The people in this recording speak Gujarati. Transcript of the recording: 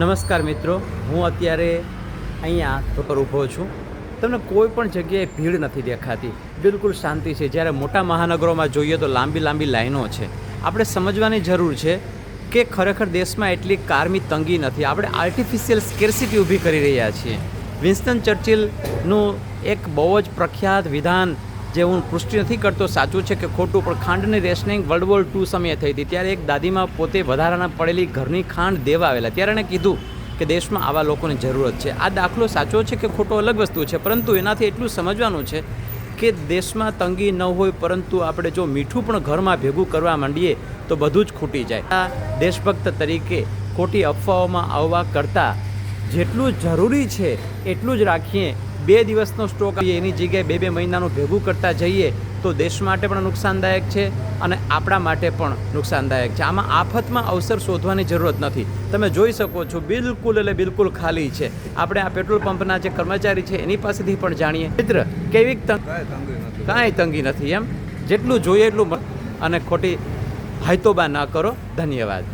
નમસ્કાર મિત્રો, હું અત્યારે અહીંયા પર ઊભો છું. તમને કોઈ પણ જગ્યાએ ભીડ નથી દેખાતી, બિલકુલ શાંતિ છે. જ્યારે મોટા મહાનગરોમાં જોઈએ તો લાંબી લાંબી લાઈનો છે. આપણે સમજવાની જરૂર છે કે ખરેખર દેશમાં એટલી કારની તંગી નથી. આપણે આર્ટિફિશિયલ સ્કેર્સિટી ઊભી કરી રહ્યા છીએ. વિન્સ્ટન ચર્ચિલનું એક બહુ જ પ્રખ્યાત વિધાન, જે હું પુષ્ટિ નથી કરતો સાચું છે કે ખોટું, પણ ખાંડની રેશનિંગ વર્લ્ડ વોર II સમયે થઈ હતી. ત્યારે એક દાદીમાં પોતે વધારાના પડેલી ઘરની ખાંડ દેવા આવેલા. ત્યારે એણે કીધું કે દેશમાં આવા લોકોની જરૂરત છે. આ દાખલો સાચો છે કે ખોટો અલગ વસ્તુ છે, પરંતુ એનાથી એટલું સમજવાનું છે કે દેશમાં તંગી ન હોય, પરંતુ આપણે જો મીઠું પણ ઘરમાં ભેગું કરવા માંડીએ તો બધું જ ખૂટી જાય. આ દેશભક્ત તરીકે ખોટી અફવાઓમાં આવવા કરતાં જેટલું જરૂરી છે એટલું જ રાખીએ. 2 દિવસનો સ્ટોક એની જગ્યાએ 2 મહિનાનું ભેગું કરતા જઈએ તો દેશ માટે પણ નુકસાનદાયક છે અને આપણા માટે પણ નુકસાનદાયક છે. આમાં આફતમાં અવસર શોધવાની જરૂરત નથી. તમે જોઈ શકો છો બિલકુલ એટલે બિલકુલ ખાલી છે. આપણે આ પેટ્રોલ પંપના જે કર્મચારી છે એની પાસેથી પણ જાણીએ. મિત્ર, કેવી કાંઈ તંગી નથી એમ? જેટલું જોઈએ એટલું, અને ખોટી હાયતોબા ન કરો. ધન્યવાદ.